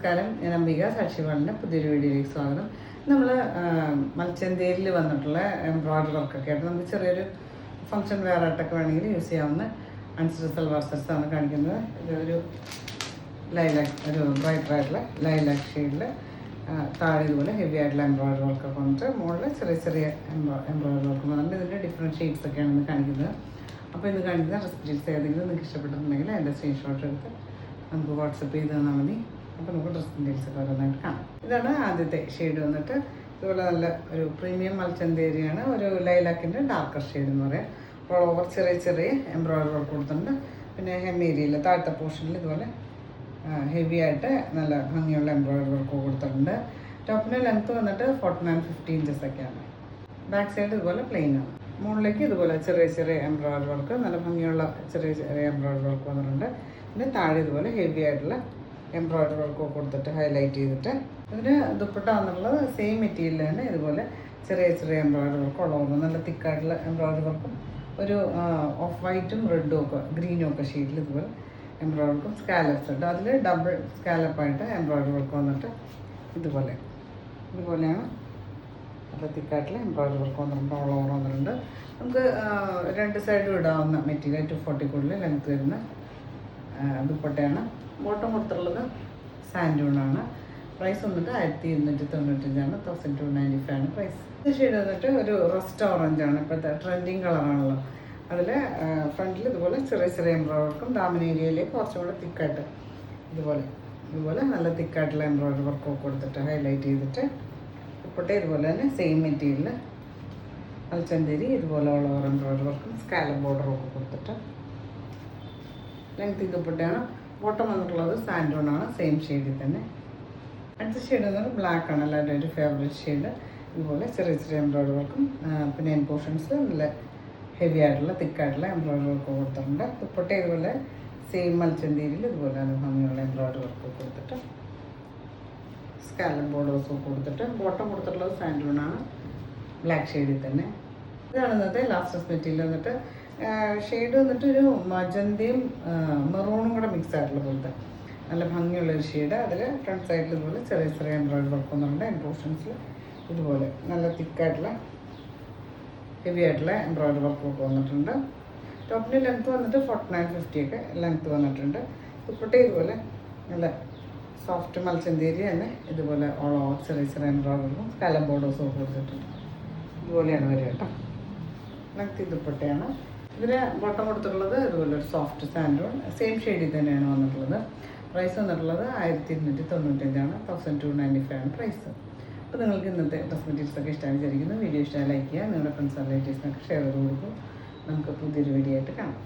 നമസ്കാരം, ഞാൻ അംബിക സാക്ഷിപാലിൻ്റെ പുതിയൊരു വീഡിയോയിലേക്ക് സ്വാഗതം. നമ്മൾ മൽച്ചന്തേരിയിൽ വന്നിട്ടുള്ള എംബ്രോയ്ഡറി വർക്കൊക്കെ ആയിട്ട് നമുക്ക് ചെറിയൊരു ഫംഗ്ഷൻ വെയർ ആയിട്ടൊക്കെ വേണമെങ്കിൽ യൂസ് ചെയ്യാവുന്ന അൺസ്റ്റിച്ച് സൽവാർ സെറ്റ്സാണ് കാണിക്കുന്നത്. ഇതൊരു ലൈലാക്ക്, ഒരു ബ്രൈറ്ററായിട്ടുള്ള ലൈലാക്ക് ഷെയ്ഡിൽ താഴെ ഇതുപോലെ ഹെവി ആയിട്ടുള്ള എംബ്രോയ്ഡറി വർക്കൊക്കെ വന്നിട്ട് മുകളിൽ ചെറിയ ചെറിയ എംബ്രോയ്ഡറി വർക്ക് വന്നിട്ട് ഇതിൻ്റെ ഡിഫറെൻറ്റ് ഷെയ്ഡ്സൊക്കെയാണ് ഇന്ന് കാണിക്കുന്നത്. അപ്പോൾ ഇത് കാണിക്കുന്ന ഡ്രസ് ഏതെങ്കിലും നിങ്ങൾക്ക് ഇഷ്ടപ്പെട്ടിട്ടുണ്ടെങ്കിൽ അതിൻ്റെ സ്ക്രീൻഷോട്ട് എടുത്ത് നമുക്ക് വാട്സപ്പ് ചെയ്ത് തന്നാൽ മതി. അപ്പോൾ നമുക്ക് ഡ്രസ് ഡീറ്റെയിൽസൊക്കെ ഓരോന്നായിട്ട് കാണാം. ഇതാണ് ആദ്യത്തെ ഷെയ്ഡ് വന്നിട്ട് ഇതുപോലെ നല്ല ഒരു പ്രീമിയം മൽച്ചന്തേരിയാണ്. ഒരു ലൈലാക്കിൻ്റെ ഡാർക്കർ ഷെയ്ഡ് എന്ന് പറയാം. ഓൾ ഓവർ ചെറിയ ചെറിയ എംബ്രോയ്ഡറി വർക്ക് കൊടുത്തിട്ടുണ്ട്. പിന്നെ ഹെം ഏരിയയിൽ താഴത്തെ പോർഷനിൽ ഇതുപോലെ ഹെവി ആയിട്ട് നല്ല ഭംഗിയുള്ള എംബ്രോയ്ഡറി വർക്ക് കൊടുത്തിട്ടുണ്ട്. ടോപ്പിൻ്റെ ലെങ്ത്ത് വന്നിട്ട് 49-50 ഇഞ്ചസ് ഒക്കെയാണ്. ബാക്ക് സൈഡ് ഇതുപോലെ പ്ലെയിൻ ആണ്. മുകളിലേക്ക് ഇതുപോലെ ചെറിയ ചെറിയ എംബ്രോയ്ഡറി വർക്ക്, നല്ല ഭംഗിയുള്ള ചെറിയ ചെറിയ എംബ്രോയ്ഡറി വർക്ക് വന്നിട്ടുണ്ട്. പിന്നെ താഴെ ഇതുപോലെ ഹെവി ആയിട്ടുള്ള എംബ്രോയ്ഡറി വർക്ക് കൊടുത്തിട്ട് ഹൈലൈറ്റ് ചെയ്തിട്ട് ഇതിന് ദുപ്പട്ട വന്നിട്ടുള്ളത് സെയിം മെറ്റീരിയൽ തന്നെ ഇതുപോലെ ചെറിയ ചെറിയ എംബ്രോയ്ഡറി വർക്ക് ഉള്ളതാണ്. നല്ല തിക്കായിട്ടുള്ള എംബ്രോയ്ഡറി വർക്കും ഒരു ഓഫ് വൈറ്റും റെഡും ഒക്കെ ഗ്രീനും ഒക്കെ ഷെയ്ഡിൽ ഇതുപോലെ എംബ്രോയ്ഡറി വർക്കും സ്കാലപ്സ് ഉണ്ട്. അതിൽ ഡബിൾ സ്കാലപ്പായിട്ട് എംബ്രോയ്ഡറി വർക്ക് വന്നിട്ട് ഇതുപോലെയാണ് നല്ല തിക്കായിട്ടുള്ള എംബ്രോയ്ഡറി വർക്ക് വന്നിട്ടുണ്ട്. ഓൾ ഓവർ വന്നിട്ടുണ്ട്. നമുക്ക് രണ്ട് സൈഡും ഇടാവുന്ന മെറ്റീരിയൽ 240 കൂടുതൽ ലെങ്ത്ത് വരുന്ന ദുപ്പട്ടയാണ്. ബോട്ടം കൊടുത്തുള്ളത് സാൻഡൂണാണ്. പ്രൈസ് വന്നിട്ട് 1295ആണ്. 1295 ആണ് പ്രൈസ്. ഇത് ഷെയ്ഡ് വന്നിട്ട് ഒരു റസ്റ്റ് ഓറഞ്ചാണ്. ഇപ്പോഴത്തെ ട്രെൻഡിങ് കളറാണല്ലോ. അതിൽ ഫ്രണ്ടിൽ ഇതുപോലെ ചെറിയ ചെറിയ എംബ്രോയ്ഡറി വർക്കും ഡാമൻ ഏരിയയിലേക്ക് കുറച്ചും കൂടെ തിക്കായിട്ട് ഇതുപോലെ നല്ല തിക്കായിട്ടുള്ള എംബ്രോയ്ഡറി വർക്കൊക്കെ കൊടുത്തിട്ട് ഹൈലൈറ്റ് ചെയ്തിട്ട് ദുപ്പട്ട ഇതുപോലെ തന്നെ സെയിം മെറ്റീരിയൽ മൽച്ചന്തേരി ഇതുപോലെ ഉള്ള എംബ്രോയ്ഡറി വർക്കും സ്കാലപ്പ് ബോർഡറും ഒക്കെ കൊടുത്തിട്ട് ലെങ്ത് ദുപ്പട്ടയാണ്. ബോട്ടം വന്നിട്ടുള്ളത് സാൻഡൂണാണ്, സെയിം ഷെയ്ഡിൽ തന്നെ. അടുത്ത ഷെയ്ഡ് വന്നത് ബ്ലാക്ക് ആണ്, എല്ലാവരുടെ ഒരു ഫേവറേറ്റ് ഷെയ്ഡ്. ഇതുപോലെ ചെറിയ ചെറിയ എംബ്രോയ്ഡറി വർക്കും പിന്നെ എൻ പോർഷൻസ് നല്ല ഹെവി ആയിട്ടുള്ള തിക്കായിട്ടുള്ള എംബ്രോയ്ഡറി വർക്ക് കൊടുത്തിട്ടുണ്ട്. ദുപ്പട്ട ഇതുപോലെ സെയിം മൽച്ചന്തേരിയിൽ ഇതുപോലെ ഭംഗിയുള്ള എംബ്രോയ്ഡറി വർക്ക് കൊടുത്തിട്ട് സ്കാലപ്പ് ബോർഡേഴ്സ് കൊടുത്തിട്ട് ബോട്ടം കൊടുത്തിട്ടുള്ളത് സാൻഡൂണാണ്, ബ്ലാക്ക് ഷെയ്ഡിൽ തന്നെ. ഇതാണ് ഇന്നത്തെ ലാസ്റ്റസ് മെറ്റീരിയൽ വന്നിട്ട് ഷെയ്ഡ് വന്നിട്ട് ഒരു മജന്തയും മെറൂണും കൂടെ മിക്സ് ആയിട്ടുള്ള പോലത്തെ നല്ല ഭംഗിയുള്ളൊരു ഷെയ്ഡ്. അതിൽ ഫ്രണ്ട് സൈഡിൽ ഇതുപോലെ ചെറിയ ചെറിയ എംബ്രോയ്ഡറി വർക്ക് വന്നിട്ടുണ്ട്. എൻ പോർഷൻസിൽ ഇതുപോലെ നല്ല തിക്കായിട്ടുള്ള ഹെവി ആയിട്ടുള്ള എംബ്രോയ്ഡറി വർക്കൊക്കെ വന്നിട്ടുണ്ട്. ടോപ്പിൻ്റെ ലെങ്ത്ത് വന്നിട്ട് 49-50 ഒക്കെ ലെങ്ത്ത് വന്നിട്ടുണ്ട്. ദുപ്പട്ട ഇതുപോലെ നല്ല സോഫ്റ്റ് മൽച്ചന്തേരി തന്നെ ഇതുപോലെ ഓൾ ഓവർ ചെറിയ ചെറിയ എംബ്രോയ്ഡറിയും സ്കാലപ്പ് ബോർഡേഴ്സും ഒക്കെ കൊടുത്തിട്ടുണ്ട്. ഇതുപോലെയാണ് വരിക കേട്ടോ. ലെങ്ത്ത് ദുപ്പട്ടയാണ്. ഇതിന് ബോട്ടം കൊടുത്തിട്ടുള്ളത് ഇതുപോലെ ഒരു സോഫ്റ്റ് സാൻഡൂൺ സെയിം ഷെയ്ഡിൽ തന്നെയാണ് വന്നിട്ടുള്ളത്. പ്രൈസ് വന്നിട്ടുള്ളത് 1295 ആണ്. 1295 ആണ് പ്രൈസ്. അപ്പോൾ നിങ്ങൾക്ക് ഇന്നത്തെ ഡ്രസ് മെറ്റീരിയൽസൊക്കെ ഇഷ്ടമായി വിചാരിക്കുന്നു. വീഡിയോ ഇഷ്ടമായി ലൈക്ക് ചെയ്യുക, നിങ്ങളുടെ ഫ്രണ്ട്സ് റിലേറ്റീവ്സിനൊക്കെ ഷെയർ ചെയ്ത് കൊടുക്കും. നമുക്ക് പുതിയൊരു വീഡിയോ ആയിട്ട് കാണാം.